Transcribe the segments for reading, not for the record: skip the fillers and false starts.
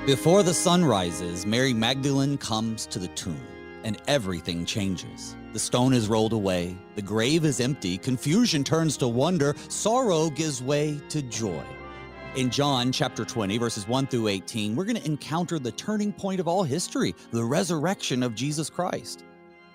Before the sun rises, Mary Magdalene comes to the tomb, and everything changes. The stone is rolled away, the grave is empty, confusion turns to wonder, sorrow gives way to joy. In John chapter 20, verses 1 through 18, we're going to encounter the turning point of all history, the resurrection of Jesus Christ.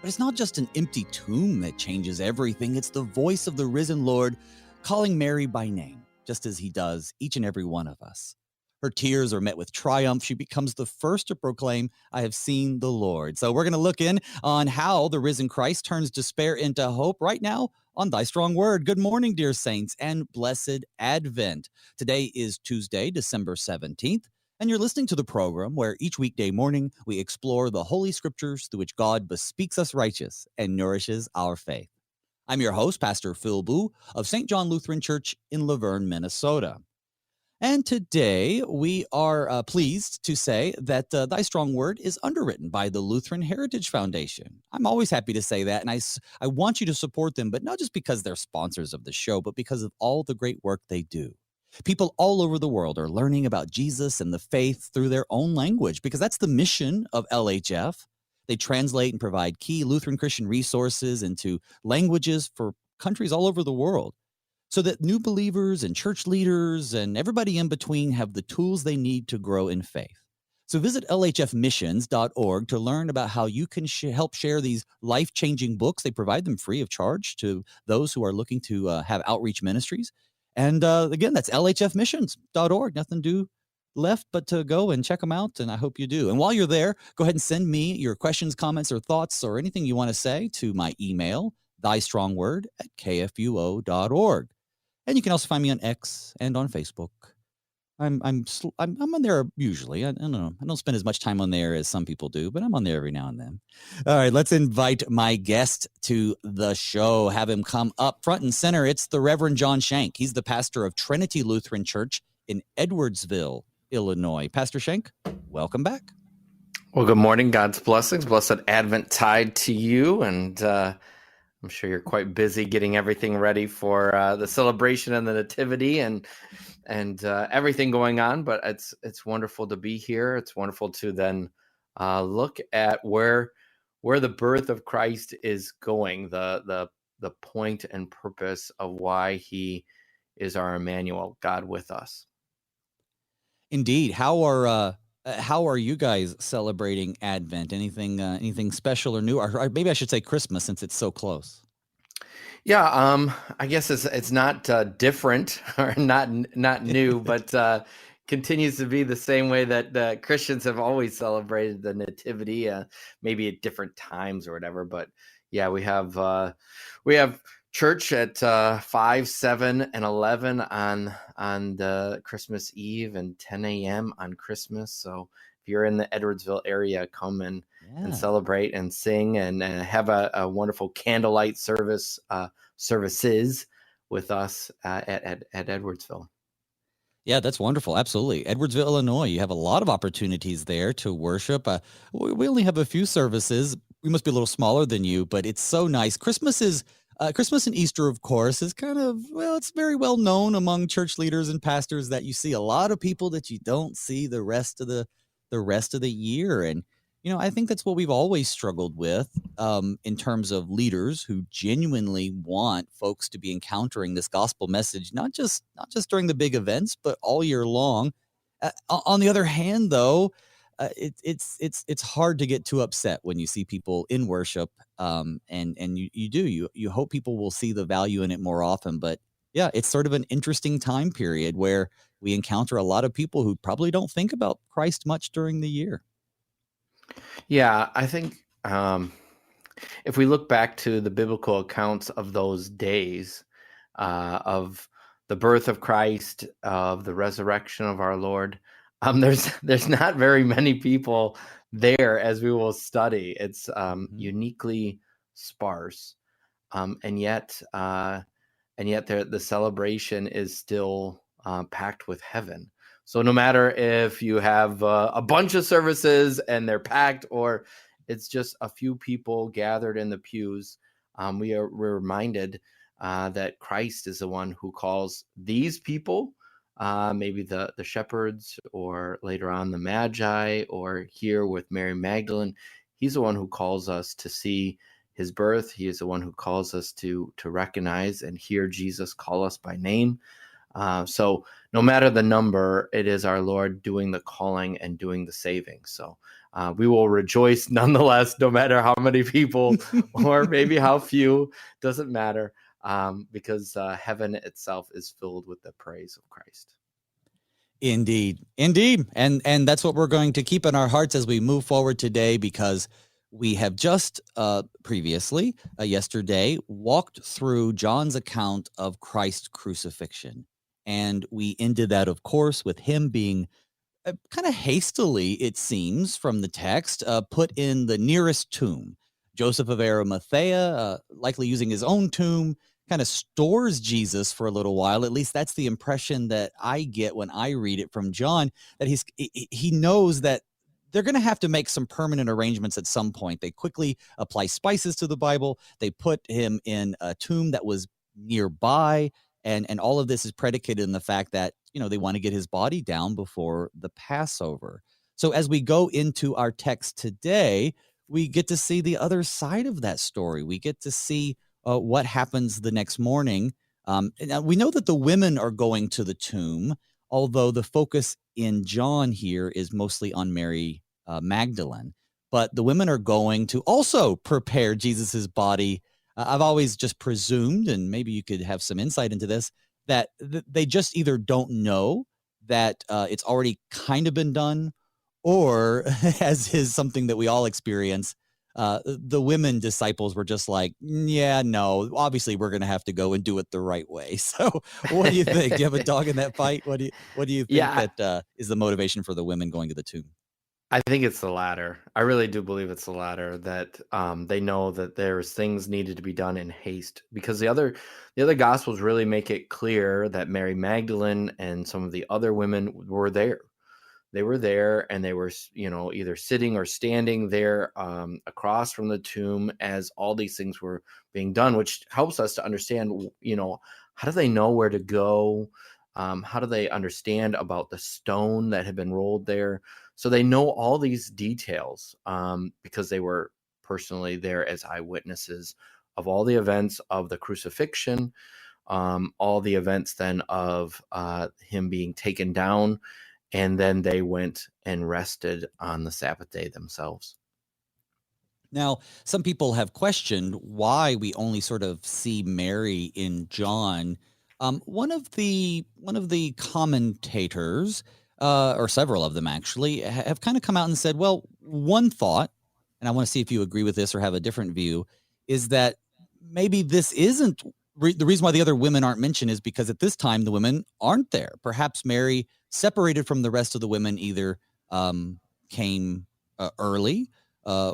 But it's not just an empty tomb that changes everything, it's the voice of the risen Lord calling Mary by name, just as he does each and every one of us. Her tears are met with triumph. She becomes the first to proclaim, I have seen the Lord. So we're going to look in on how the risen Christ turns despair into hope right now on Thy Strong Word. Good morning, dear saints, and blessed Advent. Today is Tuesday, December 17th, and you're listening to the program where each weekday morning we explore the Holy Scriptures through which God bespeaks us righteous and nourishes our faith. I'm your host, Pastor Phil Booe of St. John Lutheran Church in Laverne, Minnesota. And today we are pleased to say that Thy Strong Word is underwritten by the Lutheran Heritage Foundation. I'm always happy to say that, and I want you to support them, but not just because they're sponsors of the show, but because of all the great work they do. People all over the world are learning about Jesus and the faith through their own language, because that's the mission of LHF. They translate and provide key Lutheran Christian resources into languages for countries all over the world, so that new believers and church leaders and everybody in between have the tools they need to grow in faith. So visit lhfmissions.org to learn about how you can help share these life-changing books. They provide them free of charge to those who are looking to have outreach ministries. And again, that's lhfmissions.org. Nothing left but to go and check them out, and I hope you do. And while you're there, go ahead and send me your questions, comments, or thoughts, or anything you want to say to my email, thystrongword@kfuo.org. And you can also find me on X and on Facebook. I'm on there usually. I don't know. I don't spend as much time on there as some people do, but I'm on there every now and then. All right, let's invite my guest to the show. Have him come up front and center. It's the Reverend John Shank. He's the pastor of Trinity Lutheran Church in Edwardsville, Illinois. Pastor Shank, welcome back. Well, good morning. God's blessings. Blessed Adventtide to you. And I'm sure you're quite busy getting everything ready for the celebration and the nativity and everything going on. But it's wonderful to be here. It's wonderful to then look at where the birth of Christ is going, the point and purpose of why he is our Emmanuel, God with us. Indeed. How are you guys celebrating Advent? Anything special or new? Or maybe I should say Christmas, since it's so close. Yeah, I guess it's not different or not new, but continues to be the same way that Christians have always celebrated the Nativity, maybe at different times or whatever. But yeah, we have church at 5, 7, and 11 on the Christmas Eve, and 10 a.m. on Christmas. So if you're in the Edwardsville area, come and celebrate and sing and have a wonderful candlelight services with us at Edwardsville. Yeah, that's wonderful. Absolutely. Edwardsville, Illinois. You have a lot of opportunities there to worship. We only have a few services. We must be a little smaller than you, but it's so nice. Christmas and Easter, of course, is kind of, it's very well known among church leaders and pastors that you see a lot of people that you don't see the rest of the year. And, I think that's what we've always struggled with in terms of leaders who genuinely want folks to be encountering this gospel message, not just during the big events, but all year long. On the other hand, though, it's hard to get too upset when you see people in worship, and you hope people will see the value in it more often. But yeah, it's sort of an interesting time period where we encounter a lot of people who probably don't think about Christ much during the year. Yeah, I think if we look back to the biblical accounts of those days, of the birth of Christ, of the resurrection of our Lord, there's not very many people there, as we will study. It's uniquely sparse, and yet the celebration is still packed with heaven. So no matter if you have a bunch of services and they're packed, or it's just a few people gathered in the pews, we're reminded that Christ is the one who calls these people maybe the shepherds, or later on the Magi, or here with Mary Magdalene. He's the one who calls us to see his birth. He is the one who calls us to recognize and hear Jesus call us by name. So no matter the number, it is our Lord doing the calling and doing the saving. So we will rejoice nonetheless, no matter how many people or maybe how few, doesn't matter, because heaven itself is filled with the praise of Christ. Indeed. And that's what we're going to keep in our hearts as we move forward today, because we have just previously, yesterday, walked through John's account of Christ's crucifixion. And we ended that, of course, with him being kind of hastily, it seems, from the text, put in the nearest tomb. Joseph of Arimathea, likely using his own tomb, kind of stores Jesus for a little while. At least that's the impression that I get when I read it from John, that he knows that they're going to have to make some permanent arrangements at some point. They quickly apply spices to the Bible. They put him in a tomb that was nearby. And all of this is predicated in the fact that, they want to get his body down before the Passover. So as we go into our text today, we get to see the other side of that story. We get to see what happens the next morning. Now we know that the women are going to the tomb, although the focus in John here is mostly on Mary Magdalene. But the women are going to also prepare Jesus's body. I've always just presumed, and maybe you could have some insight into this, that they just either don't know that it's already kind of been done, or as is something that we all experience, the women disciples were just like, yeah, no, obviously we're going to have to go and do it the right way. So what do you think? Do you have a dog in that fight? What do you think that is the motivation for the women going to the tomb? I think it's the latter. I really do believe it's the latter, that they know that there's things needed to be done in haste, because the other gospels really make it clear that Mary Magdalene and some of the other women were there. They were there, and they were, either sitting or standing there across from the tomb as all these things were being done, which helps us to understand, how do they know where to go? How do they understand about the stone that had been rolled there? So they know all these details because they were personally there as eyewitnesses of all the events of the crucifixion, all the events then of him being taken down, and then they went and rested on the Sabbath day themselves. Now, some people have questioned why we only sort of see Mary in John. One of the commentators, or several of them actually, have kind of come out and said, well, one thought, and I want to see if you agree with this or have a different view, is that maybe this isn't the reason why the other women aren't mentioned is because at this time the women aren't there. Perhaps Mary, separated from the rest of the women, either came early,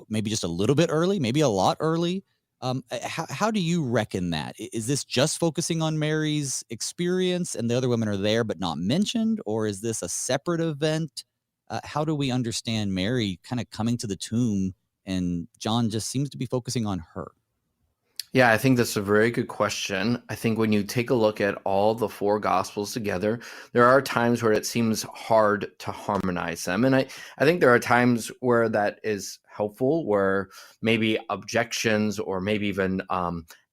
maybe just a little bit early, maybe a lot early. How do you reckon that? Is this just focusing on Mary's experience and the other women are there but not mentioned? Or is this a separate event? How do we understand Mary kind of coming to the tomb and John just seems to be focusing on her? Yeah, I think that's a very good question. I think when you take a look at all the four gospels together, there are times where it seems hard to harmonize them. And I think there are times where that is helpful, where maybe objections or maybe even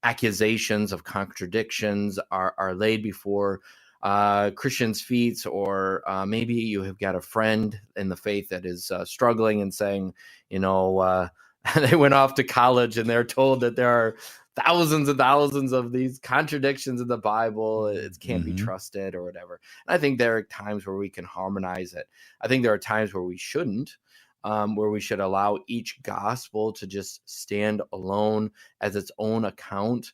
accusations of contradictions are laid before Christians' feet, or maybe you have got a friend in the faith that is struggling and saying, they went off to college and they're told that there are thousands and thousands of these contradictions in the Bible. It can't be trusted or whatever. And I think there are times where we can harmonize it. I think there are times where we shouldn't, where we should allow each gospel to just stand alone as its own account,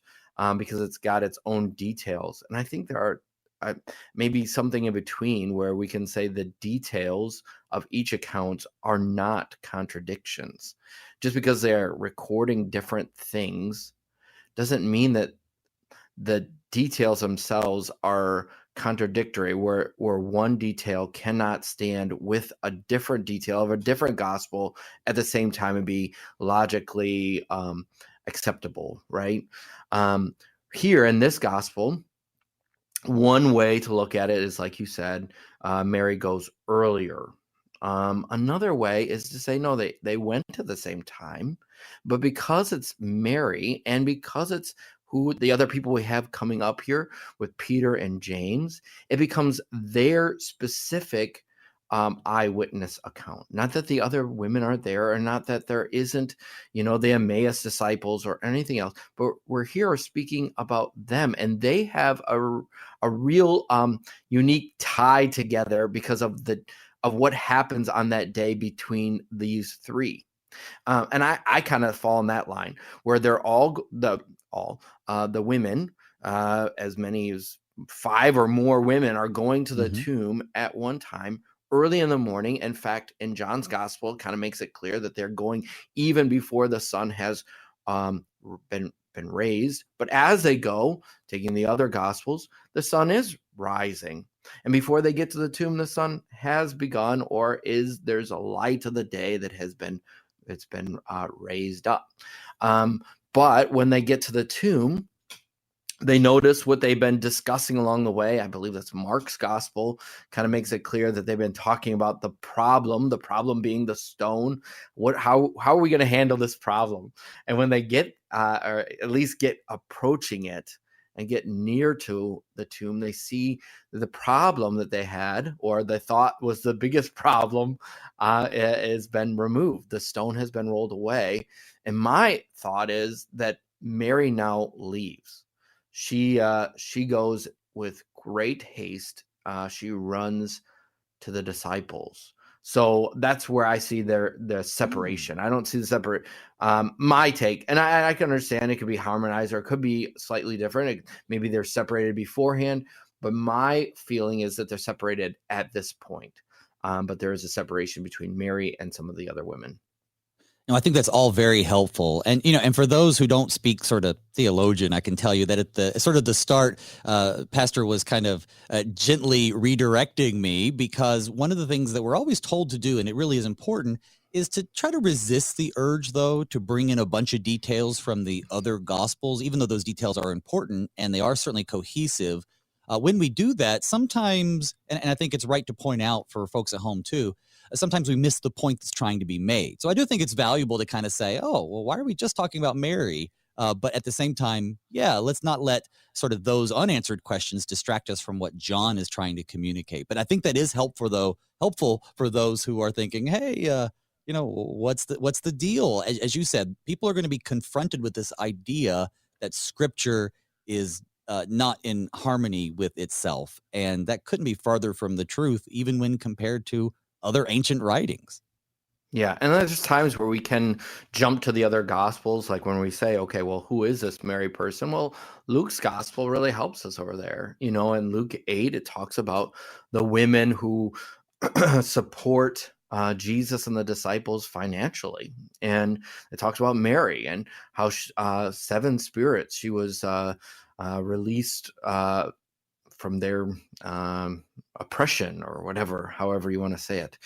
because it's got its own details. And I think there are maybe something in between where we can say the details of each account are not contradictions. Just because they're recording different things doesn't mean that the details themselves are contradictory, where one detail cannot stand with a different detail of a different gospel at the same time and be logically acceptable, right? Here in this gospel, One way to look at it is, like you said, Mary goes earlier. Another way is to say, no, they went at the same time, but because it's Mary and because it's who the other people we have coming up here with Peter and James, it becomes their specific eyewitness account. Not that the other women aren't there, or not that there isn't, the Emmaus disciples or anything else, but we're here speaking about them, and they have a real unique tie together because of what happens on that day between these three. And I kind of fall in that line where they're all the women, as many as 5 or more women are going to the tomb at one time early in the morning. In fact, in John's gospel, it kind of makes it clear that they're going even before the sun has been raised. But as they go, taking the other gospels, the sun is rising. And before they get to the tomb, the sun has begun, or there's a light of the day that has been raised up. But when they get to the tomb, they notice what they've been discussing along the way. I believe that's Mark's gospel, kind of makes it clear that they've been talking about the problem being the stone. How are we going to handle this problem? And when they get, or at least get approaching it and get near to the tomb, they see the problem that they had, or they thought was the biggest problem, has been removed. The stone has been rolled away. And my thought is that Mary now leaves. She goes with great haste. She runs to the disciples. So that's where I see their separation. I don't see the separate. My take, and I can understand it could be harmonized or it could be slightly different. Maybe they're separated beforehand, but my feeling is that they're separated at this point. But there is a separation between Mary and some of the other women. No, I think that's all very helpful. And, and for those who don't speak sort of theologian, I can tell you that at the start, Pastor was kind of gently redirecting me, because one of the things that we're always told to do, and it really is important, is to try to resist the urge, though, to bring in a bunch of details from the other gospels, even though those details are important and they are certainly cohesive. When we do that, sometimes, and I think it's right to point out for folks at home too, sometimes we miss the point that's trying to be made. So I do think it's valuable to kind of say, oh, well, why are we just talking about Mary? But at the same time, let's not let sort of those unanswered questions distract us from what John is trying to communicate. But I think that is helpful for those who are thinking, hey, what's the deal? As you said, people are going to be confronted with this idea that Scripture is not in harmony with itself. And that couldn't be farther from the truth, even when compared to other ancient writings. Yeah, and there's just times where we can jump to the other gospels, like when we say, okay, well, who is this Mary person? Well, Luke's gospel really helps us over there. In Luke 8, it talks about the women who support Jesus and the disciples financially. And it talks about Mary and how 7 spirits, she was released from their oppression, or however you want to say it.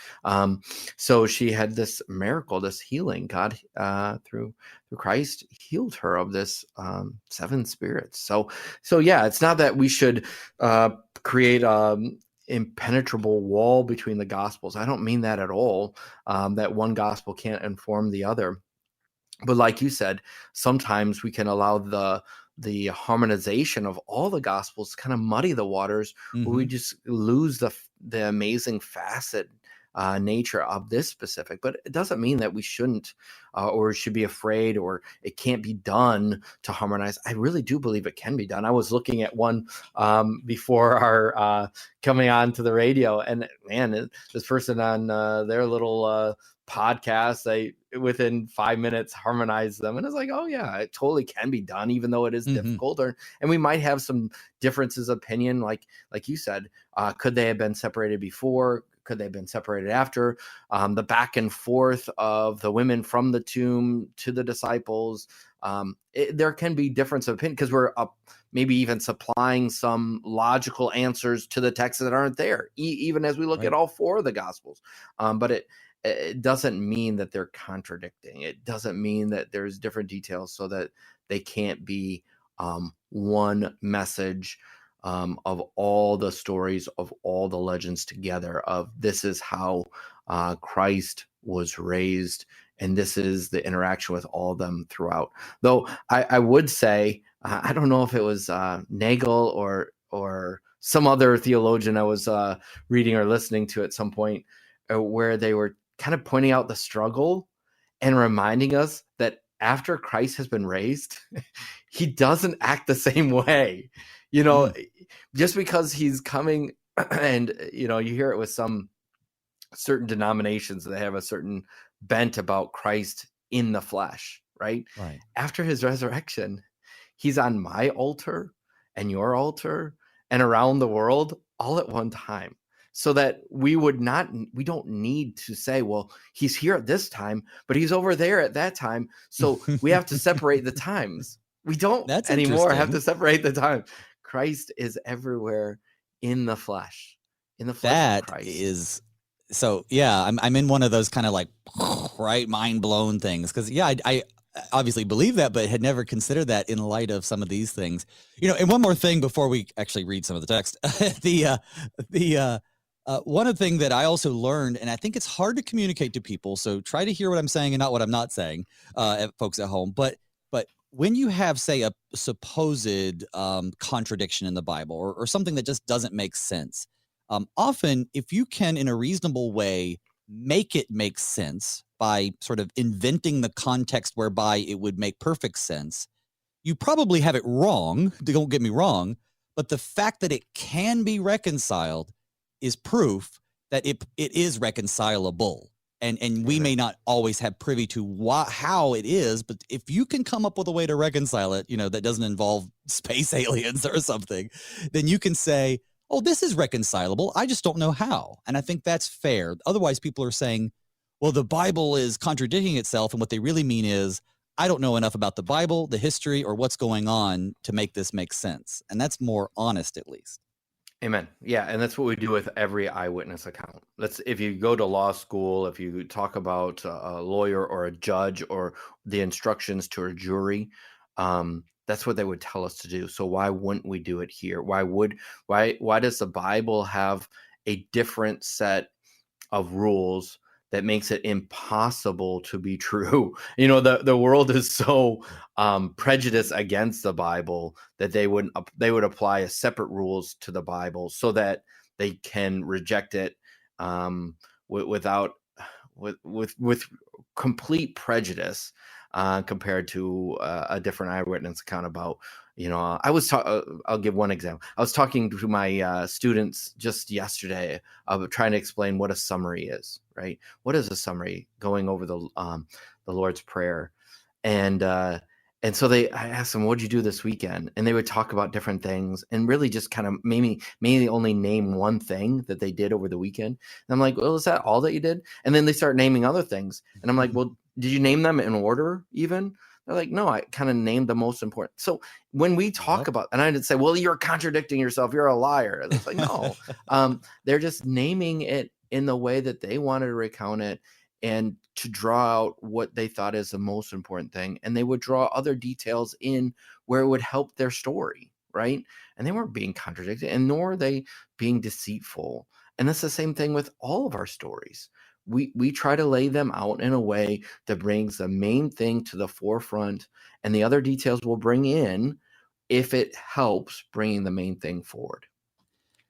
So she had this miracle, this healing. God, through Christ, healed her of this 7 spirits. So yeah, it's not that we should create impenetrable wall between the gospels. I don't mean that at all. That one gospel can't inform the other. But like you said, sometimes we can allow the harmonization of all the gospels kind of muddy the waters, where we just lose the amazing facet nature of this specific. But it doesn't mean that we shouldn't or should be afraid, or it can't be done to harmonize. I really do believe it can be done. I was looking at one before our coming on to the radio, and man, this person on their little podcast, they within 5 minutes harmonize them, and it's like, oh yeah, it totally can be done, even though it is difficult, and we might have some differences of opinion, like you said. Could they have been separated before? Could they have been separated after? The back and forth of the women from the tomb to the disciples, there can be difference of opinion, because we're maybe even supplying some logical answers to the texts that aren't there, even as we look at all 4 of the gospels. But it doesn't mean that they're contradicting. It doesn't mean that there's different details so that they can't be one message of all the stories, of all the legends together, of this is how Christ was raised, and this is the interaction with all of them throughout. Though I would say, I don't know if it was Nagel or some other theologian I was reading or listening to at some point, where they were kind of pointing out the struggle and reminding us that after Christ has been raised, he doesn't act the same way. Just because he's coming, and you hear it with some certain denominations that have a certain bent about Christ in the flesh, right? Right. After his resurrection, he's on my altar and your altar and around the world all at one time. So that we don't need to say, well, he's here at this time, but he's over there at that time. So we have to separate the times. We don't anymore have to separate the time. Christ is everywhere in the flesh of Christ. That is, so yeah, I'm in one of those kind of like, right, mind blown things. Cause yeah, I obviously believe that, but had never considered that in light of some of these things, and one more thing before we actually read some of the text, one of the things that I also learned, and I think it's hard to communicate to people, so try to hear what I'm saying and not what I'm not saying, folks at home. But when you have, say, a supposed contradiction in the Bible or something that just doesn't make sense, often if you can, in a reasonable way, make it make sense by sort of inventing the context whereby it would make perfect sense, you probably have it wrong. Don't get me wrong, but the fact that it can be reconciled is proof that it is reconcilable. And we may not always have privy to how it is, but if you can come up with a way to reconcile it, that doesn't involve space aliens or something, then you can say, oh, this is reconcilable. I just don't know how. And I think that's fair. Otherwise, people are saying, well, the Bible is contradicting itself. And what they really mean is, I don't know enough about the Bible, the history, or what's going on to make this make sense. And that's more honest, at least. Amen. Yeah, and that's what we do with every eyewitness account. If you go to law school, if you talk about a lawyer or a judge or the instructions to a jury, that's what they would tell us to do. So why wouldn't we do it here? Why does the Bible have a different set of rules that makes it impossible to be true? The world is so prejudiced against the Bible that they would apply a separate rules to the Bible so that they can reject it with complete prejudice compared to a different eyewitness account about. I'll give one example. I was talking to my students just yesterday of trying to explain what a summary is, right? What is a summary? Going over the Lord's Prayer. And so I asked them, what'd you do this weekend? And they would talk about different things and really just kind of mainly only name one thing that they did over the weekend. And I'm like, well, is that all that you did? And then they start naming other things. And I'm like, well, did you name them in order even? They're like, no, I kind of named the most important. So when we talk about, and I didn't say, well, you're contradicting yourself, you're a liar. It's like, no, they're just naming it in the way that they wanted to recount it and to draw out what they thought is the most important thing. And they would draw other details in where it would help their story, right? And they weren't being contradicted, and nor are they being deceitful. And that's the same thing with all of our stories. We try to lay them out in a way that brings the main thing to the forefront, and the other details we'll bring in if it helps bringing the main thing forward.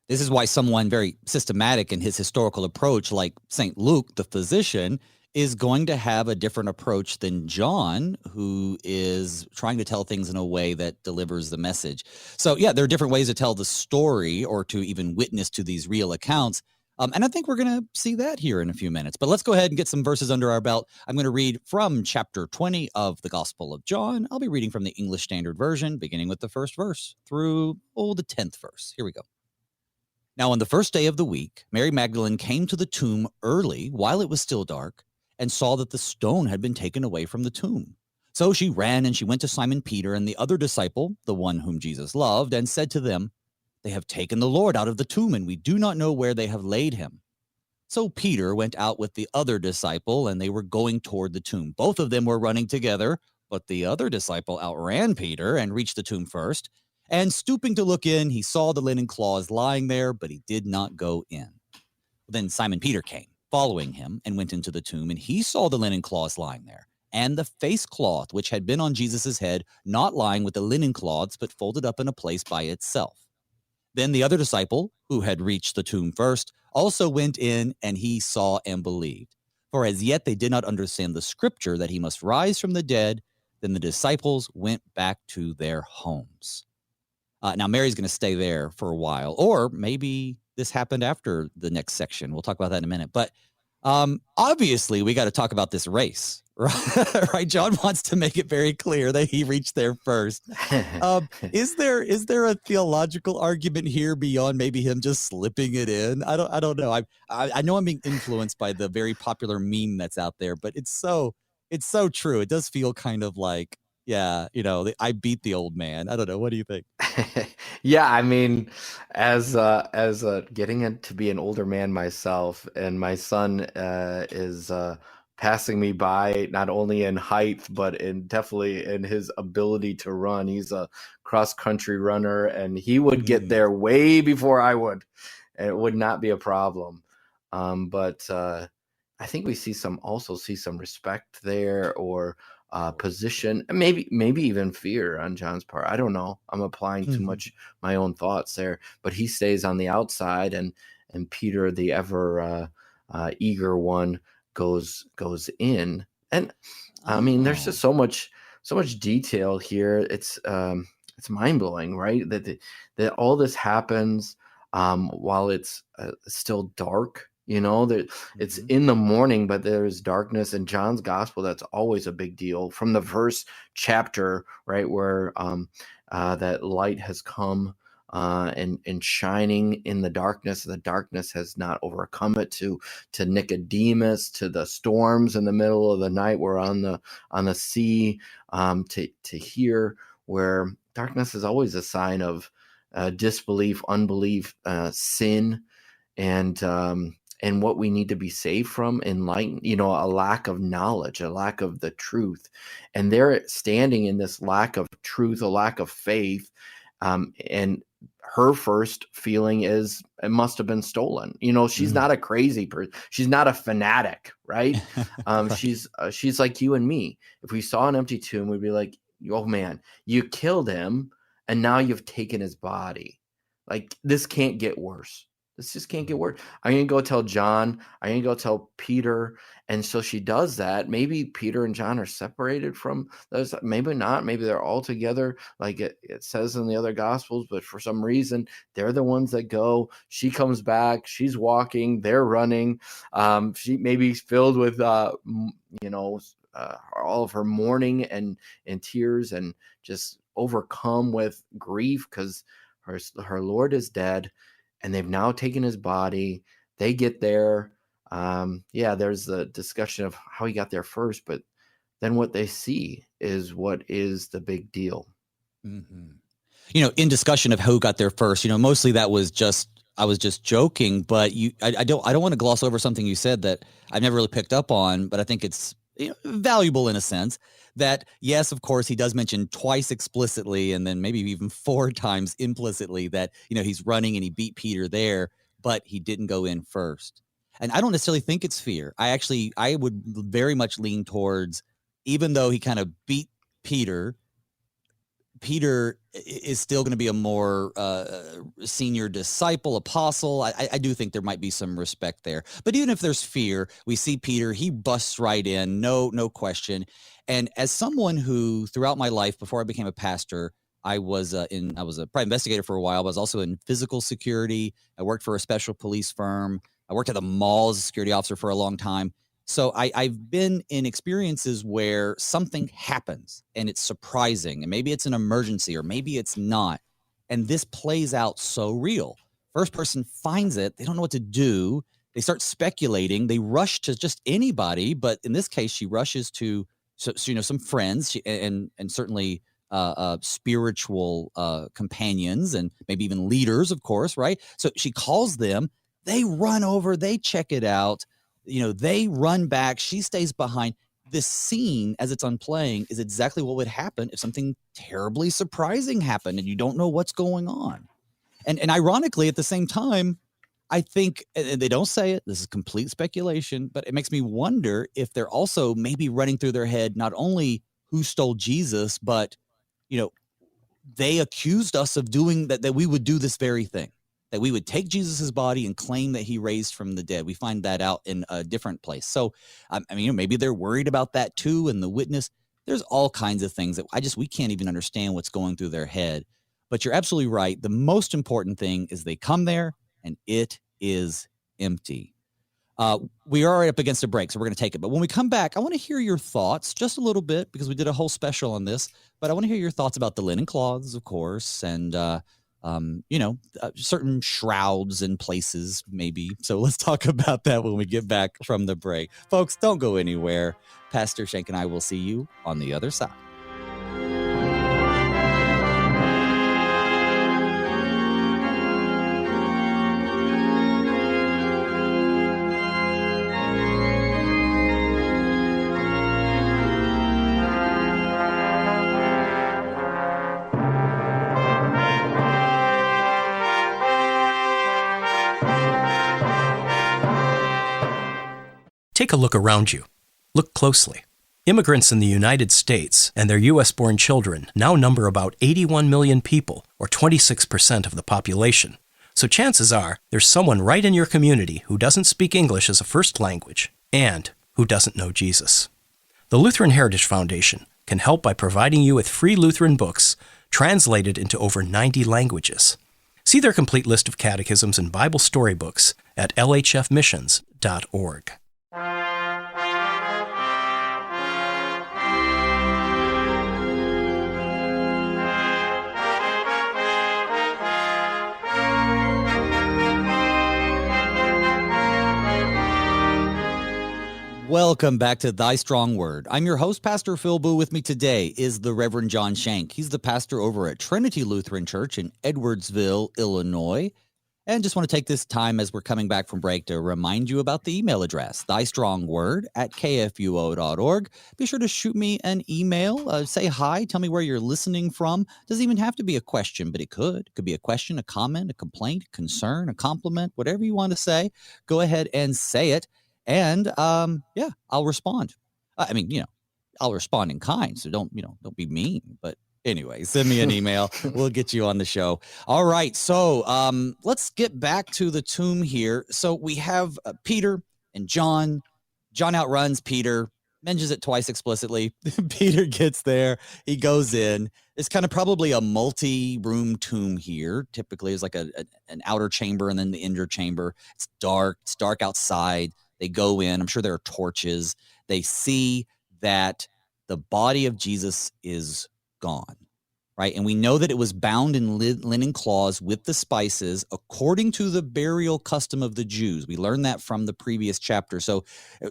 This is why someone very systematic in his historical approach, like St. Luke, the physician, is going to have a different approach than John, who is trying to tell things in a way that delivers the message. So yeah, there are different ways to tell the story or to even witness to these real accounts. And I think we're going to see that here in a few minutes. But let's go ahead and get some verses under our belt. I'm going to read from chapter 20 of the Gospel of John. I'll be reading from the English Standard Version, beginning with the first verse through, the 10th verse. Here we go. Now, on the first day of the week, Mary Magdalene came to the tomb early while it was still dark and saw that the stone had been taken away from the tomb. So she ran and she went to Simon Peter and the other disciple, the one whom Jesus loved, and said to them, "They have taken the Lord out of the tomb, and we do not know where they have laid him." So Peter went out with the other disciple, and they were going toward the tomb. Both of them were running together, but the other disciple outran Peter and reached the tomb first. And stooping to look in, he saw the linen cloths lying there, but he did not go in. Then Simon Peter came, following him, and went into the tomb, and he saw the linen cloths lying there, and the face cloth which had been on Jesus' head, not lying with the linen cloths, but folded up in a place by itself. Then the other disciple, who had reached the tomb first, also went in, and he saw and believed. For as yet they did not understand the scripture that he must rise from the dead. Then the disciples went back to their homes. Now, Mary's going to stay there for a while, or maybe this happened after the next section. We'll talk about that in a minute. But obviously, we got to talk about this race, right? Right? John wants to make it very clear that he reached there first. Is there a theological argument here beyond maybe him just slipping it in? I don't know. I know I'm being influenced by the very popular meme that's out there, but it's so true. It does feel kind of like, yeah, I beat the old man. I don't know. What do you think? Yeah, I mean, as getting to be an older man myself, and my son is passing me by, not only in height, but definitely in his ability to run. He's a cross-country runner, and he would get there way before I would. And it would not be a problem. But I think we see some respect there, or position, and maybe even fear on John's part. I don't know. I'm applying too much my own thoughts there, but he stays on the outside, and Peter, the ever eager one, goes in. And I mean, there's just so much detail here. It's mind blowing, right? That all this happens while it's still dark. It's in the morning, but there's darkness. In John's gospel, that's always a big deal. From the first chapter, right, where that light has come and shining in the darkness has not overcome it, to Nicodemus, to the storms in the middle of the night, we're on the sea, to here, where darkness is always a sign of disbelief, unbelief, sin, and what we need to be saved from, enlightened, a lack of knowledge, a lack of the truth. And they're standing in this lack of truth, a lack of faith. And her first feeling is it must have been stolen. She's not a crazy person. She's not a fanatic, right? Right. She's like you and me. If we saw an empty tomb, we'd be like, oh man, you killed him, and now you've taken his body. Like, this can't get worse. This just can't get worse. I'm going to go tell John. I'm going to go tell Peter. And so she does that. Maybe Peter and John are separated from those. Maybe not. Maybe they're all together, like it says in the other gospels. But for some reason, they're the ones that go. She comes back. She's walking. They're running. She maybe filled with, all of her mourning and tears, and just overcome with grief because her Lord is dead. And they've now taken his body. They get there. There's the discussion of how he got there first, but then what they see is what is the big deal. Mm-hmm. In discussion of who got there first, mostly I was just joking, but I don't want to gloss over something you said that I've never really picked up on, but I think it's valuable in a sense. That, yes, of course, he does mention twice explicitly, and then maybe even 4 times implicitly, that, he's running and he beat Peter there, but he didn't go in first. And I don't necessarily think it's fear. I would very much lean towards, even though he kind of beat Peter is still going to be a more senior disciple, apostle. I do think there might be some respect there. But even if there's fear, we see Peter, he busts right in, no question. And as someone who, throughout my life, before I became a pastor, I was a private investigator for a while. I was also in physical security. I worked for a special police firm. I worked at the mall as a security officer for a long time. So I've been in experiences where something happens and it's surprising, and maybe it's an emergency or maybe it's not. And this plays out so real. First person finds it. They don't know what to do. They start speculating. They rush to just anybody. But in this case, she rushes to some friends and certainly spiritual companions, and maybe even leaders, of course, right? So she calls them. They run over. They check it out. They run back. She stays behind. this scene, as it's unplaying, is exactly what would happen if something terribly surprising happened and you don't know what's going on. And ironically, at the same time, I think, and they don't say it, this is complete speculation, but it makes me wonder if they're also maybe running through their head not only who stole Jesus, but, they accused us of doing that we would do this very thing, that we would take Jesus's body and claim that he raised from the dead. We find that out in a different place. So, maybe they're worried about that too, and the witness. There's all kinds of things that we can't even understand what's going through their head. But you're absolutely right. The most important thing is they come there and it is empty. We are right up against a break, so we're going to take it. But when we come back, I want to hear your thoughts just a little bit, because we did a whole special on this. But I want to hear your thoughts about the linen cloths, of course, and certain shrouds and places, maybe. So let's talk about that when we get back from the break. Folks, don't go anywhere. Pastor Shank and I will see you on the other side. Take a look around you. Look closely. Immigrants in the United States and their U.S.-born children now number about 81 million people, or 26% of the population. So chances are there's someone right in your community who doesn't speak English as a first language and who doesn't know Jesus. The Lutheran Heritage Foundation can help by providing you with free Lutheran books translated into over 90 languages. See their complete list of catechisms and Bible storybooks at lhfmissions.org. Welcome back to Thy Strong Word. I'm your host, Pastor Phil Booe. With me today is the Reverend John Shank. He's the pastor over at Trinity Lutheran Church in Edwardsville, Illinois. And just want to take this time as we're coming back from break to remind you about the email address, thystrongword@kfuo.org. Be sure to shoot me an email. Say hi. Tell me where you're listening from. Doesn't even have to be a question, but it could. It could be a question, a comment, a complaint, a concern, a compliment, whatever you want to say. Go ahead and say it. And I'll respond. I'll respond in kind. So don't be mean. But anyway, send me an email. We'll get you on the show. All right. So let's get back to the tomb here. So we have Peter and John. John outruns Peter, mentions it twice explicitly. Peter gets there. He goes in. It's kind of probably a multi-room tomb here. Typically, it's like an outer chamber and then the inner chamber. It's dark. It's dark outside. They go in. I'm sure there are torches. They see that the body of Jesus is gone, right? And we know that it was bound in linen cloths with the spices according to the burial custom of the Jews. We learned that from the previous chapter. So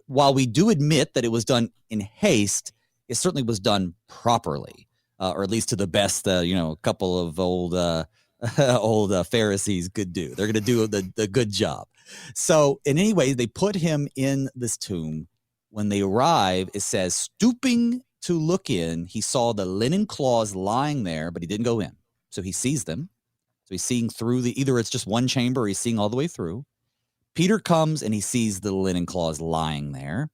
while we do admit that it was done in haste, it certainly was done properly, or at least to the best, a couple of old Pharisees could do. They're going to do the good job. So in any way, they put him in this tomb. When they arrive, it says, stooping to look in, he saw the linen cloths lying there, but he didn't go in. So he sees them. So he's seeing through either it's just one chamber or he's seeing all the way through. Peter comes and he sees the linen cloths lying there.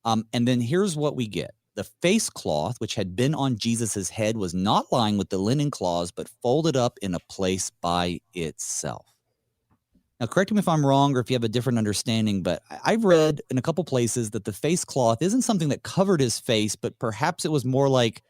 And then here's what we get. The face cloth, which had been on Jesus's head, was not lying with the linen cloths, but folded up in a place by itself. Now, correct me if I'm wrong or if you have a different understanding, but I've read in a couple places that the face cloth isn't something that covered his face, but perhaps it was more like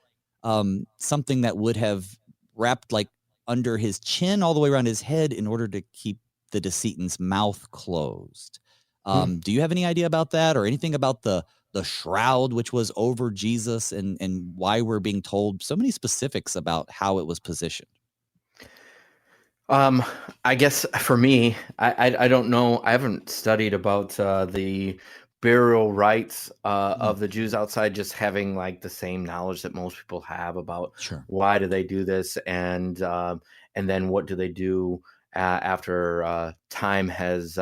something that would have wrapped like under his chin all the way around his head in order to keep the decedent's mouth closed. Do you have any idea about that or anything about the shroud which was over Jesus and why we're being told so many specifics about how it was positioned? I guess for me, I don't know. I haven't studied about the burial rites of the Jews outside just having like the same knowledge that most people have about why do they do this and then what do they do after time has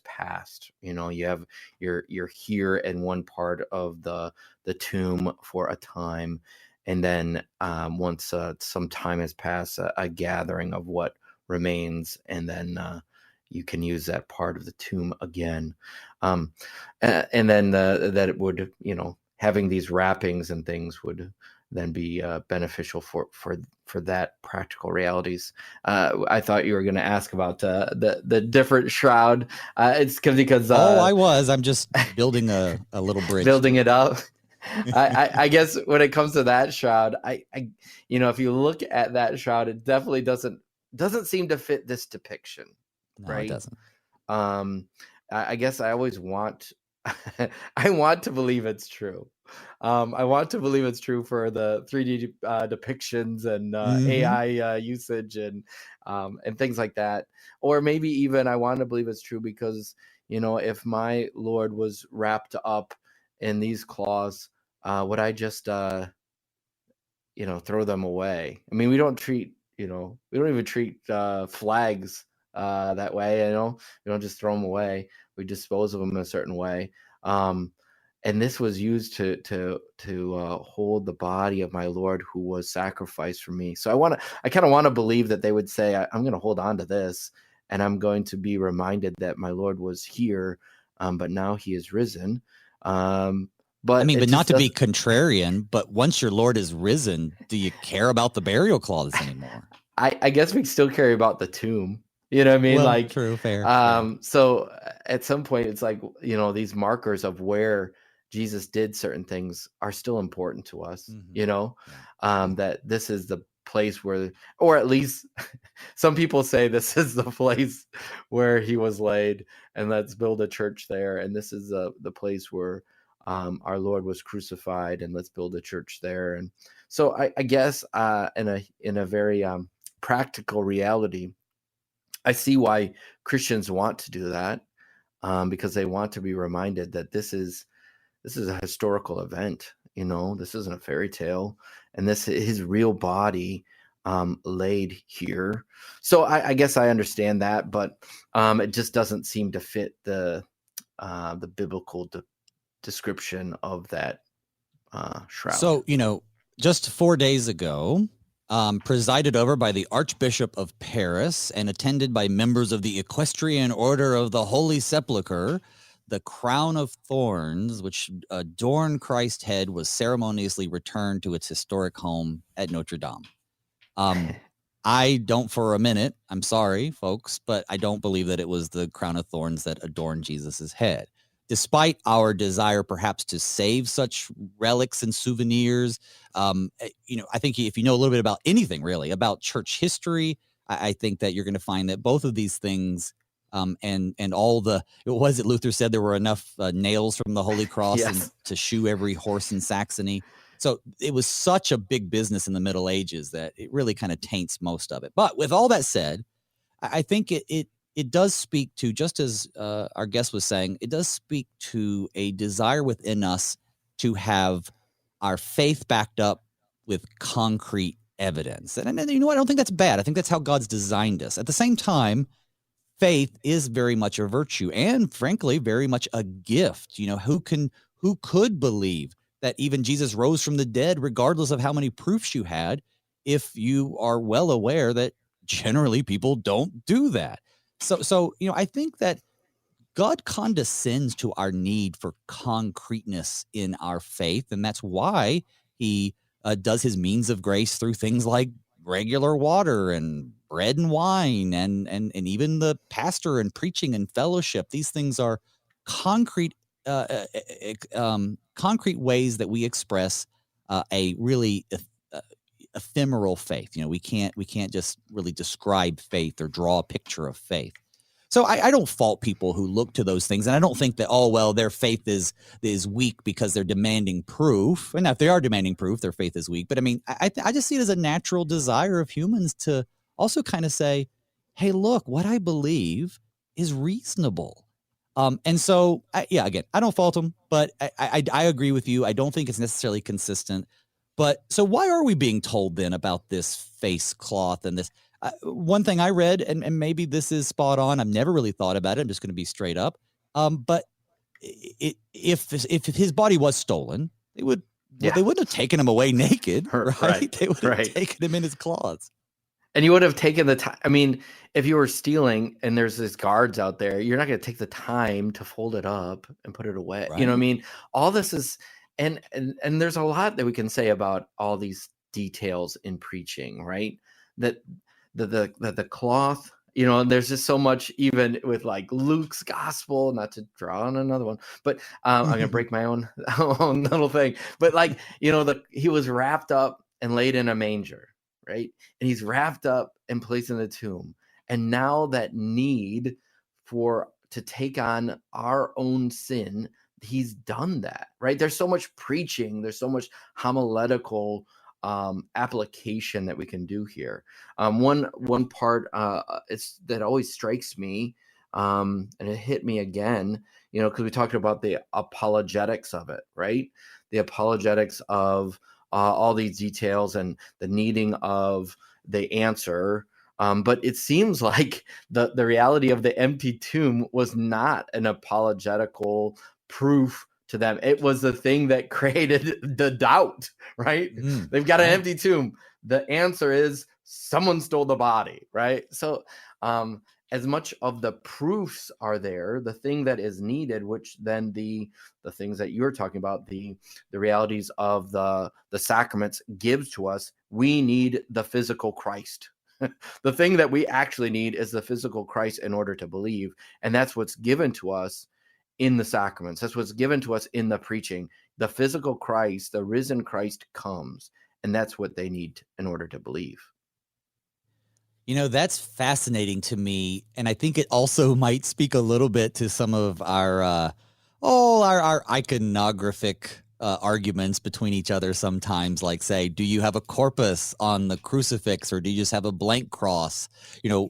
passed. You're here in one part of the tomb for a time, and then once some time has passed, a gathering of what remains, and then you can use that part of the tomb again. And then that it would, having these wrappings and things would then be beneficial for that practical realities. I thought you were going to ask about the different shroud. It's because I'm just building a little bridge, building it up. I guess when it comes to that shroud, I if you look at that shroud, it definitely doesn't seem to fit this depiction. No, right? It doesn't. I guess I always want I want to believe it's true. I want to believe it's true for the 3D depictions and AI usage and things like that. Or maybe even I want to believe it's true because, if my Lord was wrapped up in these cloths, would I just, throw them away? I mean, we don't even treat flags that way. We don't just throw them away. We dispose of them in a certain way. And this was used to hold the body of my Lord who was sacrificed for me. So I kind of want to believe that they would say, I'm going to hold on to this, and I'm going to be reminded that my Lord was here, but now he is risen. But not to be contrarian, but once your Lord is risen, do you care about the burial cloths anymore? I guess we still care about the tomb. You know what I mean? Well, true, fair. So at some point, it's like, these markers of where Jesus did certain things are still important to us, that this is the place where, or at least some people say this is the place where he was laid, and let's build a church there. And this is the place where our Lord was crucified, and let's build a church there. And so I guess in a very practical reality, I see why Christians want to do that, because they want to be reminded that this is a historical event. This isn't a fairy tale, and this is his real body laid here. So I guess I understand that, but it just doesn't seem to fit the biblical description of that shroud. So just 4 days ago, presided over by the Archbishop of Paris and attended by members of the Equestrian Order of the Holy Sepulchre, the crown of thorns, which adorned Christ's head, was ceremoniously returned to its historic home at Notre Dame. I don't for a minute, I'm sorry, folks, but I don't believe that it was the crown of thorns that adorned Jesus's head. Despite our desire perhaps to save such relics and souvenirs, I think if you know a little bit about anything really about church history, I think that you're going to find that both of these things and all Luther said there were enough nails from the Holy Cross Yes. to shoe every horse in Saxony. So it was such a big business in the Middle Ages that it really kind of taints most of it. But with all that said, I think it does speak to, just as our guest was saying, it does speak to a desire within us to have our faith backed up with concrete evidence. And I don't think that's bad. I think that's how God's designed us. At the same time, faith is very much a virtue and, frankly, very much a gift. Who could believe that even Jesus rose from the dead, regardless of how many proofs you had, if you are well aware that generally people don't do that. So I think that God condescends to our need for concreteness in our faith, and that's why he does his means of grace through things like regular water and bread and wine and even the pastor and preaching and fellowship. These things are concrete concrete ways that we express a really ephemeral faith. We can't just really describe faith or draw a picture of faith. So I don't fault people who look to those things, and I don't think that their faith is weak because they're demanding proof. And if they are demanding proof, their faith is weak. But I mean, I just see it as a natural desire of humans to also kind of say, "Hey, look, what I believe is reasonable." And so, again, I don't fault them, but I agree with you. I don't think it's necessarily consistent. But so why are we being told then about this face cloth and this? One thing I read, and maybe this is spot on. I've never really thought about it. I'm just going to be straight up. But if his body was stolen, they would. Well, Yeah. they wouldn't have taken him away naked, right? Right, They would have right. taken him in his claws. And you would have taken the time. I mean, if you were stealing and there's these guards out there, you're not going to take the time to fold it up and put it away. You know what I Right. mean? All this is, and there's a lot that we can say about all these details in preaching, right? That the cloth, there's just so much, even with like Luke's gospel, not to draw on another one, but I'm going to break my own little thing. But like, he was wrapped up and laid in a manger, right? And he's wrapped up and placed in the tomb. And now that need to take on our own sin, he's done that, right? There's so much preaching. There's so much homiletical application that we can do here. One part that always strikes me, and it hit me again, because we talked about the apologetics of it, right? The apologetics of all these details and the needing of the answer. But it seems like the reality of the empty tomb was not an apologetical proof to them. It was the thing that created the doubt, right? They've got an empty tomb. The answer is someone stole the body, right? So as much of the proofs are there, the thing that is needed, which then the things that you're talking about, the realities of the sacraments gives to us, we need the physical Christ. The thing that we actually need is the physical Christ in order to believe. And that's what's given to us in the sacraments. That's what's given to us in the preaching. The physical Christ, the risen Christ comes, and that's what they need in order to believe. That's fascinating to me, and I think it also might speak a little bit to some of our iconographic arguments between each other sometimes, like, say, do you have a corpus on the crucifix or do you just have a blank cross?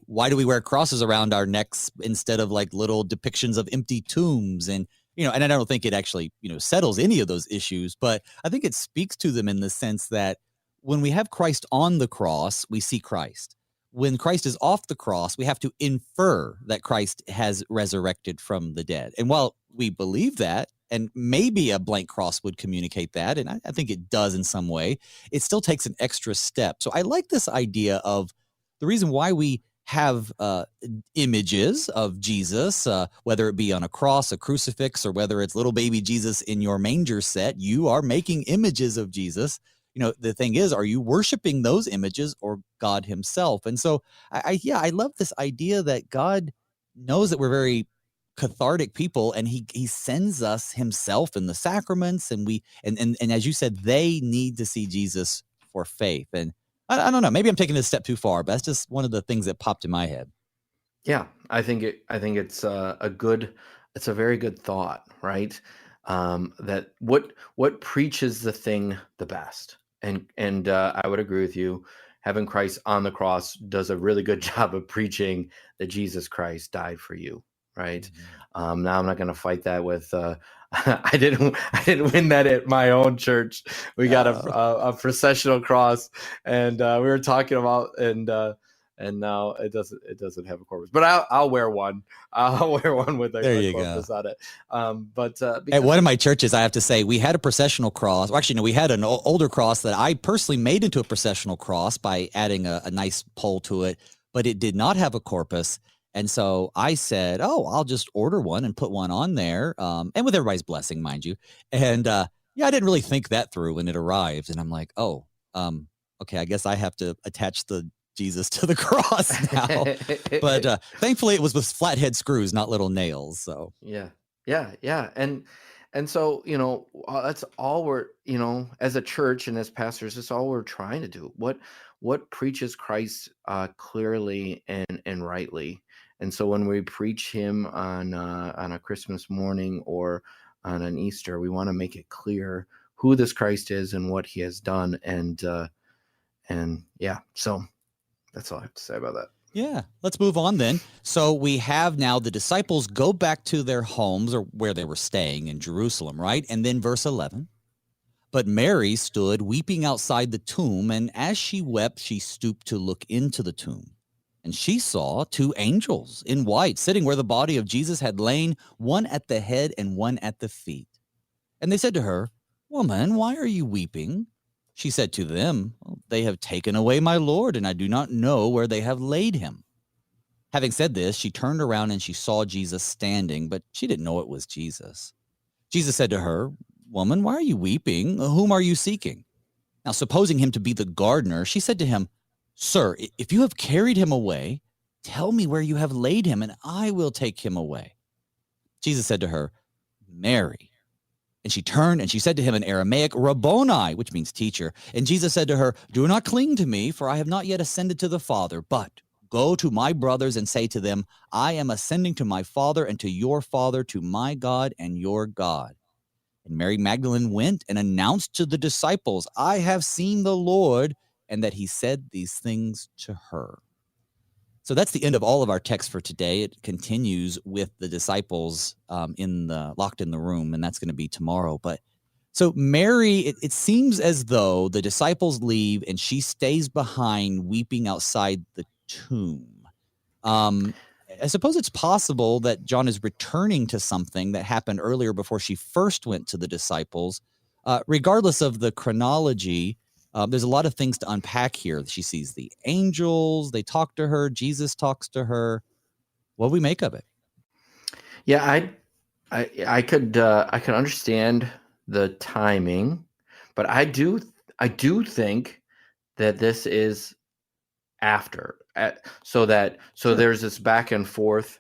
Why do we wear crosses around our necks instead of like little depictions of empty tombs? And and I don't think it actually settles any of those issues, but I think it speaks to them in the sense that when we have Christ on the cross, we see Christ. When Christ is off the cross, we have to infer that Christ has resurrected from the dead. And while we believe that, and maybe a blank cross would communicate that, and I think it does in some way, it still takes an extra step. So I like this idea of the reason why we have images of Jesus, whether it be on a cross, a crucifix, or whether it's little baby Jesus in your manger set. You are making images of Jesus. The thing is, are you worshiping those images or God himself? And so I love this idea that God knows that we're very cathartic people, and he sends us himself in the sacraments, and as you said, they need to see Jesus for faith. And I don't know, maybe I'm taking this a step too far, but that's just one of the things that popped in my head. Yeah, I think it's it's a very good thought, right? That what preaches the thing the best, and I would agree with you. Having Christ on the cross does a really good job of preaching that Jesus Christ died for you, right? Mm-hmm. Now I'm not going to fight that with. I didn't win that at my own church. We got a processional cross, and we were talking about and now it doesn't have a corpus, but I'll wear one. I'll wear one with a corpus on it. But at one of my churches, I have to say, we had a processional cross. Well, actually, no, we had an older cross that I personally made into a processional cross by adding a nice pole to it, but it did not have a corpus. And so I said, I'll just order one and put one on there, and with everybody's blessing, mind you. And I didn't really think that through when it arrived. And I'm like, okay, I guess I have to attach the Jesus to the cross now. But thankfully it was with flathead screws, not little nails. So yeah. And so, that's all we're, as a church and as pastors, that's all we're trying to do. What preaches Christ clearly and rightly. And so when we preach him on a Christmas morning or on an Easter, we want to make it clear who this Christ is and what he has done. And so that's all I have to say about that. Yeah, let's move on then. So we have now the disciples go back to their homes or where they were staying in Jerusalem, right? And then verse 11. But Mary stood weeping outside the tomb, and as she wept, she stooped to look into the tomb. And she saw two angels in white sitting where the body of Jesus had lain, one at the head and one at the feet. And they said to her, "Woman, why are you weeping?" She said to them, "Well, they have taken away my Lord, and I do not know where they have laid him." Having said this, she turned around and she saw Jesus standing, but she didn't know it was Jesus. Jesus said to her, "Woman, why are you weeping? Whom are you seeking?" Now, supposing him to be the gardener, she said to him, "Sir, if you have carried him away, tell me where you have laid him, and I will take him away." Jesus said to her, "Mary." And she turned and she said to him in Aramaic, "Rabboni," which means teacher. And Jesus said to her, "Do not cling to me, for I have not yet ascended to the Father, but go to my brothers and say to them, I am ascending to my Father and to your Father, to my God and your God." And Mary Magdalene went and announced to the disciples, "I have seen the Lord," and that he said these things to her. So that's the end of all of our text for today. It continues with the disciples locked in the room, and that's going to be tomorrow. But so Mary, it seems as though the disciples leave and she stays behind weeping outside the tomb. I suppose it's possible that John is returning to something that happened earlier before she first went to the disciples. Regardless of the chronology, there's a lot of things to unpack here. She sees the angels, they talk to her, Jesus talks to her. What do we make of it? Yeah, I could understand the timing, but I do think that this is after, so there's this back and forth.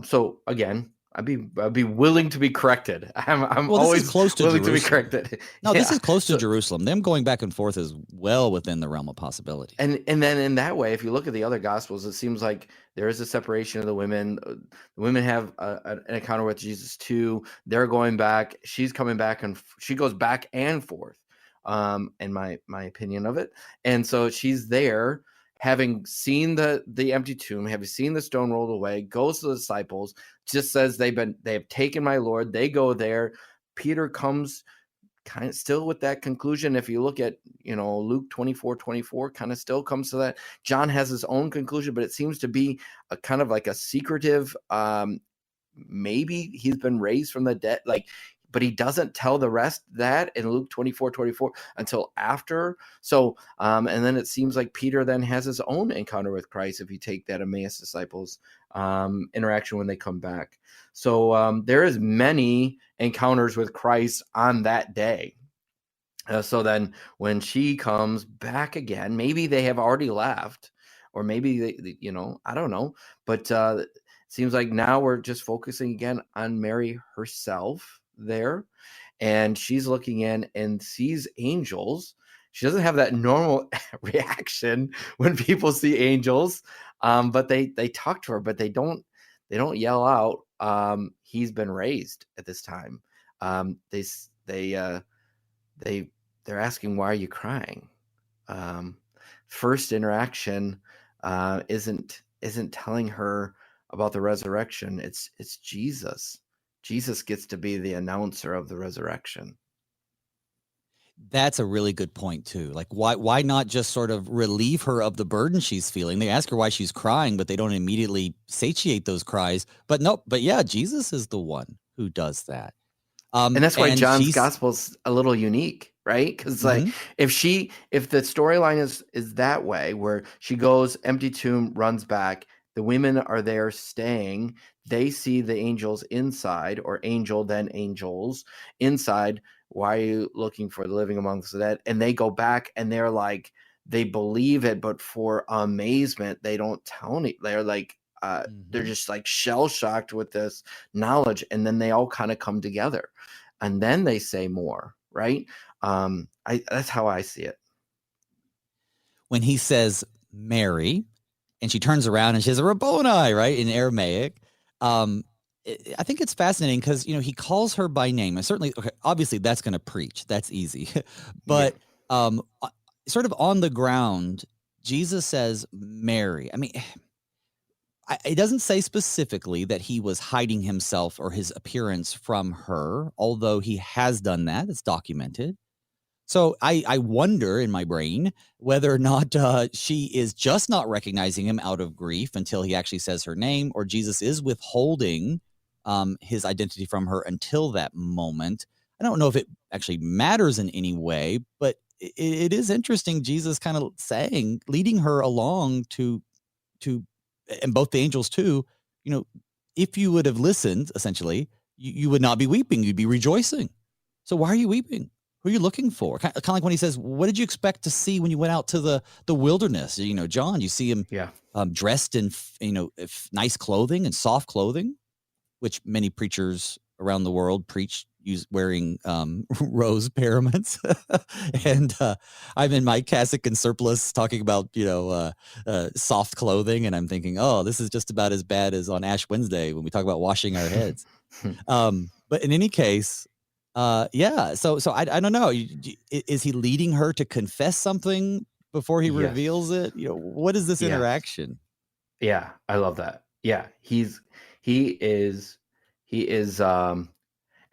So again, I'd be willing to be corrected. I'm always close to willing Jerusalem. to be corrected. No, this is close to Jerusalem. Them going back and forth is well within the realm of possibility. And then in that way, if you look at the other gospels, it seems like there is a separation of the women. The women have an encounter with Jesus too. They're going back. She's coming back, and she goes back and forth. In my opinion of it, and so she's there, having seen the empty tomb, having seen the stone rolled away, goes to the disciples, just says they have taken my Lord. They go there. Peter comes kind of still with that conclusion. If you look at, Luke 24:24 kind of still comes to that. John has his own conclusion, but it seems to be a kind of like a secretive, maybe he's been raised from the dead, but he doesn't tell the rest that in Luke 24:24 until after. So, and then it seems like Peter then has his own encounter with Christ if you take that Emmaus disciples interaction when they come back. So there is many encounters with Christ on that day. So then when she comes back again, maybe they have already left, or maybe they I don't know. But it seems like now we're just focusing again on Mary herself there, and she's looking in and sees angels. She doesn't have that normal reaction when people see angels, but they talk to her, but they don't yell out, he's been raised at this time. They're asking, why are you crying? First interaction isn't telling her about the resurrection. It's Jesus. Jesus gets to be the announcer of the resurrection. That's a really good point too. Like, why not just sort of relieve her of the burden she's feeling? They ask her why she's crying, but they don't immediately satiate those cries. But yeah, Jesus is the one who does that. And that's why John's gospel's a little unique, right? Because if the storyline is that way, where she goes, empty tomb, runs back, the women are there staying, they see the angels inside, or angel, then angels inside. Why are you looking for the living amongst the dead? And they go back and they're like, they believe it, but for amazement, they don't tell any. They're like, they're just like shell shocked with this knowledge. And then they all kind of come together, and then they say more, right? That's how I see it. When he says Mary, and she turns around and she says Rabboni, right, in Aramaic. I think it's fascinating because, he calls her by name. And certainly, obviously that's going to preach. That's easy. But sort of on the ground, Jesus says Mary. I mean, it doesn't say specifically that he was hiding himself or his appearance from her, although he has done that. It's documented. So I wonder in my brain whether or not she is just not recognizing him out of grief until he actually says her name, or Jesus is withholding his identity from her until that moment. I don't know if it actually matters in any way, but it is interesting. Jesus kind of saying, leading her along to, and both the angels too, if you would have listened, essentially, you would not be weeping. You'd be rejoicing. So why are you weeping? Who are you looking for? Kind of like when he says, what did you expect to see when you went out to the wilderness? John, you see him dressed in, nice clothing and soft clothing, which many preachers around the world preach wearing rose paraments. And I'm in my cassock and surplice talking about, soft clothing. And I'm thinking, oh, this is just about as bad as on Ash Wednesday when we talk about washing our heads. But in any case, So I don't know. Is he leading her to confess something before he reveals it? What is this interaction? Yeah, I love that. Yeah, he is,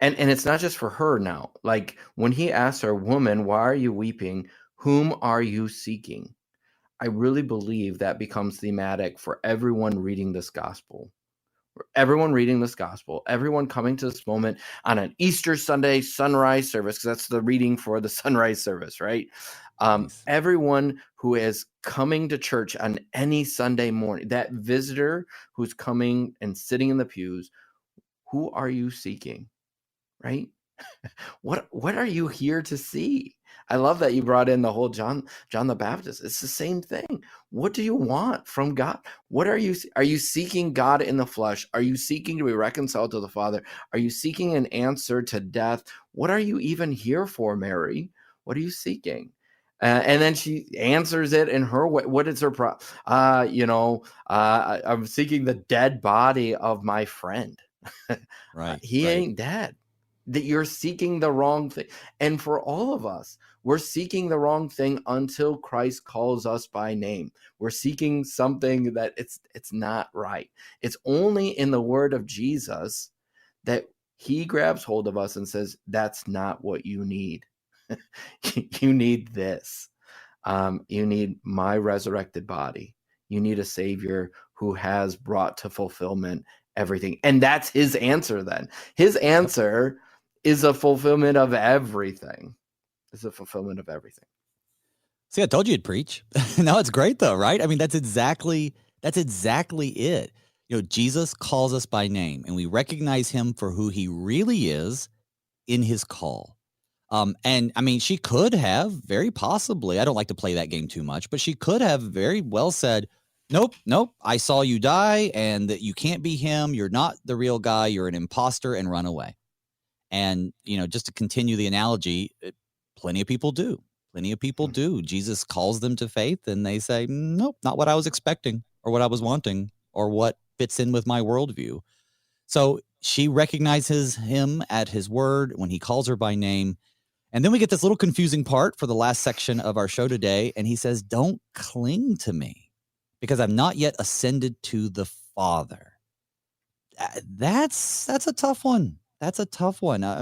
and it's not just for her now. Like when he asks her, "Woman, why are you weeping? Whom are you seeking?" I really believe that becomes thematic for everyone reading this gospel. Everyone reading this gospel, everyone coming to this moment on an Easter Sunday sunrise service, because that's the reading for the sunrise service, right? Nice. Everyone who is coming to church on any Sunday morning, that visitor who's coming and sitting in the pews, who are you seeking, right? What are you here to see? I love that you brought in the whole John the Baptist. It's the same thing. What do you want from God? What are you seeking God in the flesh? Are you seeking to be reconciled to the Father? Are you seeking an answer to death? What are you even here for, Mary? What are you seeking? And then she answers it in her way. What is her I'm seeking the dead body of my friend. Right. He ain't dead. That you're seeking the wrong thing. And for all of us, we're seeking the wrong thing until Christ calls us by name. We're seeking something that it's not right. It's only in the word of Jesus that he grabs hold of us and says, that's not what you need. You need this. You need my resurrected body. You need a savior who has brought to fulfillment everything. And that's his answer then. His answer is a fulfillment of everything. It's a fulfillment of everything. See, I told you you'd preach. No, it's great though, right? I mean, that's exactly it. Jesus calls us by name, and we recognize him for who he really is in his call. And I mean, she could have very possibly, I don't like to play that game too much, but she could have very well said, nope, I saw you die and that you can't be him. You're not the real guy. You're an imposter, and run away. And, just to continue the analogy, plenty of people do. Jesus calls them to faith and they say, nope, not what I was expecting or what I was wanting or what fits in with my worldview. So she recognizes him at his word when he calls her by name. And then we get this little confusing part for the last section of our show today. And he says, don't cling to me because I've not yet ascended to the Father. That's a tough one.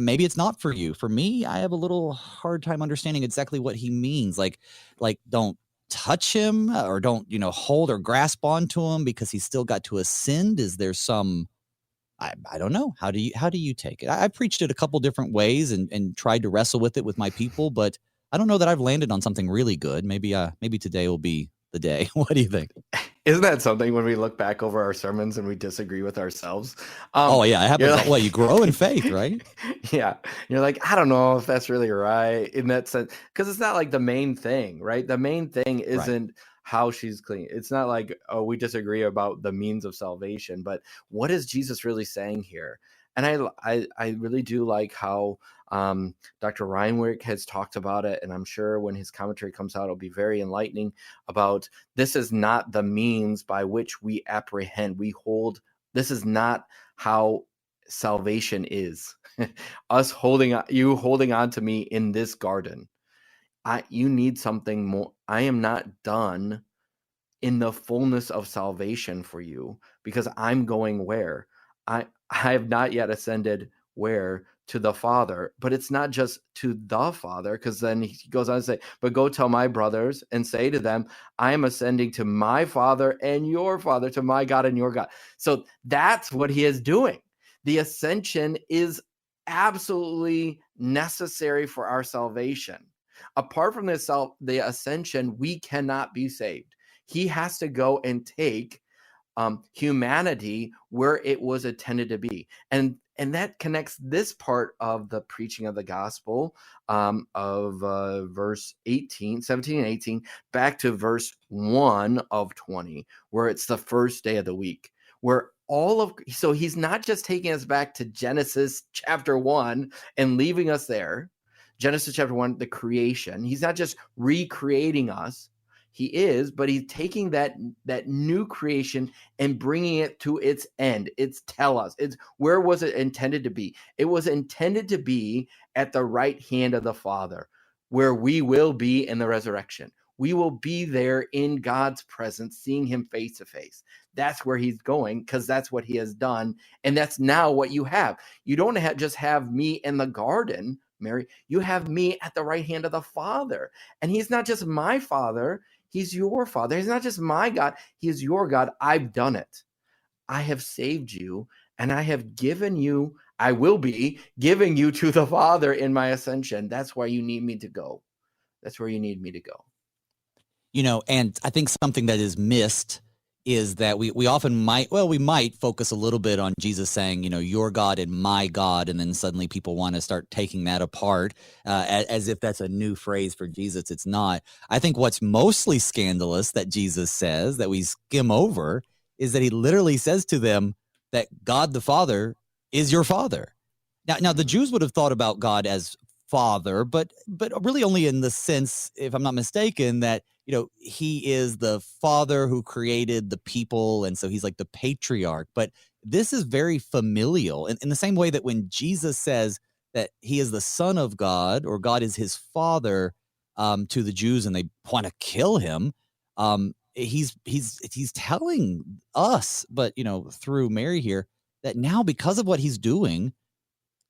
Maybe it's not for you. For me, I have a little hard time understanding exactly what he means. Like don't touch him or don't, hold or grasp onto him because he's still got to ascend. Is there some, I don't know. How do you take it? I preached it a couple different ways and tried to wrestle with it with my people, but I don't know that I've landed on something really good. Maybe today will be the day. What do you think? Isn't that something when we look back over our sermons and we disagree with ourselves? It happens. Well, you grow in faith, right? Yeah. You're like, I don't know if that's really right in that sense. Because it's not like the main thing, right? The main thing isn't how she's clean. It's not like, oh, we disagree about the means of salvation, but what is Jesus really saying here? And I really do like how Dr. Reinwick has talked about it, and I'm sure when his commentary comes out, it'll be very enlightening about this is not the means by which we apprehend, we hold. This is not how salvation is. Us holding on to me in this garden. You need something more. I am not done in the fullness of salvation for you because I'm going where? I have not yet ascended where? to the Father. But it's not just to the Father, because then he goes on to say, but go tell my brothers and say to them, I am ascending to my Father and your Father, to my God and your God. So that's what he is doing. The ascension is absolutely necessary for our salvation. Apart from the ascension, we cannot be saved. He has to go and take humanity where it was intended to be. And that connects this part of the preaching of the gospel of verse 17 and 18, back to verse 1 of 20, where it's the first day of the week, where so he's not just taking us back to Genesis chapter 1 and leaving us there. Genesis chapter 1, the creation. He's not just recreating us. He is, but he's taking that new creation and bringing it to its end. It's telos. It's where was it intended to be? It was intended to be at the right hand of the Father, where we will be in the resurrection. We will be there in God's presence, seeing him face to face. That's where he's going, because that's what he has done. And that's now what you have. You don't just have me in the garden, Mary. You have me at the right hand of the Father. And he's not just my Father. He's your Father. He's not just my God. He is your God. I've done it. I have saved you, and I have given you, I will be giving you to the Father in my ascension. That's why you need me to go. That's where you need me to go. And I think something that is missed is that we often might focus a little bit on Jesus saying, your God and my God, and then suddenly people want to start taking that apart as if that's a new phrase for Jesus. It's not. I think what's mostly scandalous that Jesus says that we skim over is that he literally says to them that God the Father is your Father. Now the Jews would have thought about God as Father, but really only in the sense, if I'm not mistaken, that he is the Father who created the people, and so he's like the patriarch. But this is very familial in the same way that when Jesus says that he is the Son of God, or God is his Father, to the Jews, and they want to kill him, he's telling us, but through Mary here, that now because of what he's doing,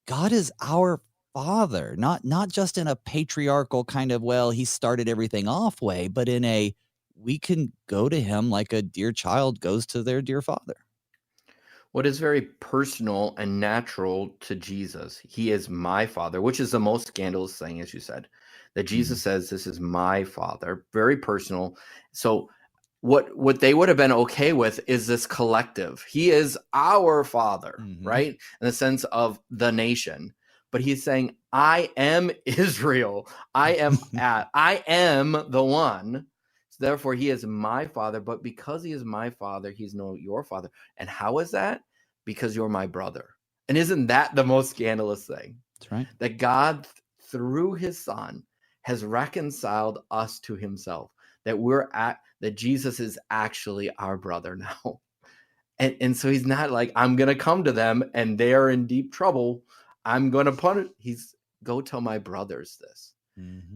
God is our Father, not just in a patriarchal kind of, he started everything off way, but in we can go to him like a dear child goes to their dear father. What is very personal and natural to Jesus, he is my Father, which is the most scandalous thing, as you said, that Jesus says, this is my Father, very personal. So what they would have been okay with is this collective. He is our Father, right? In the sense of the nation. But he's saying, I am Israel. I am the one. So therefore, he is my Father. But because he is my Father, he's no your Father. And how is that? Because you're my brother. And isn't that the most scandalous thing? That's right. That God, through his Son, has reconciled us to himself. That Jesus is actually our brother now. And so he's not like, I'm going to come to them and they're in deep trouble. I'm going to punish. He's go tell my brothers this,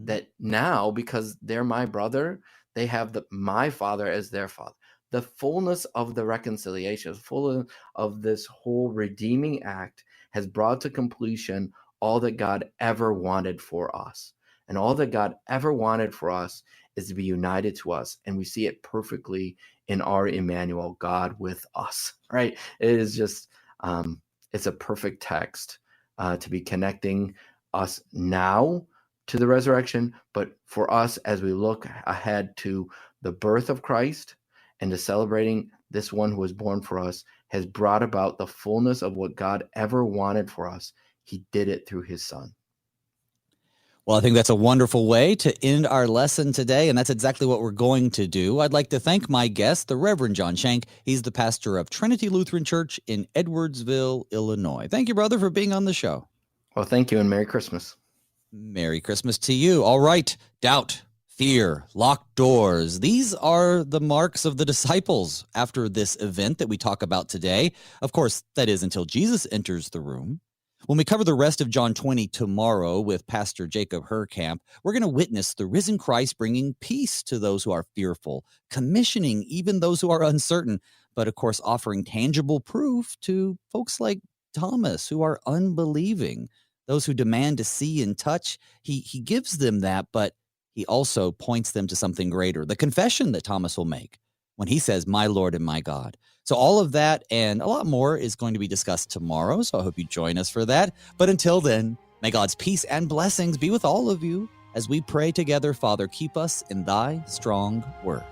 that now, because they're my brother, they have my Father as their Father. The fullness of the reconciliation, full of this whole redeeming act has brought to completion all that God ever wanted for us. And all that God ever wanted for us is to be united to us. And we see it perfectly in our Emmanuel, God with us, right? It is just, it's a perfect text to be connecting us now to the resurrection, but for us as we look ahead to the birth of Christ and to celebrating this one who was born for us, has brought about the fullness of what God ever wanted for us. He did it through his Son. Well, I think that's a wonderful way to end our lesson today, and that's exactly what we're going to do. I'd like to thank my guest, the Reverend John Shank. He's the pastor of Trinity Lutheran Church in Edwardsville, Illinois. Thank you, brother, for being on the show. Well, thank you, and Merry Christmas. Merry Christmas to you. All right. Doubt, fear, locked doors. These are the marks of the disciples after this event that we talk about today. Of course, that is until Jesus enters the room. When we cover the rest of John 20 tomorrow with Pastor Jacob Herkamp, we're going to witness the risen Christ bringing peace to those who are fearful, commissioning even those who are uncertain, but of course offering tangible proof to folks like Thomas who are unbelieving. those who demand to see and touch, he gives them that, but he also points them to something greater, the confession that Thomas will make when he says, "My Lord and my God." So all of that and a lot more is going to be discussed tomorrow, so I hope you join us for that. But until then, may God's peace and blessings be with all of you as we pray together. Father, keep us in thy strong word.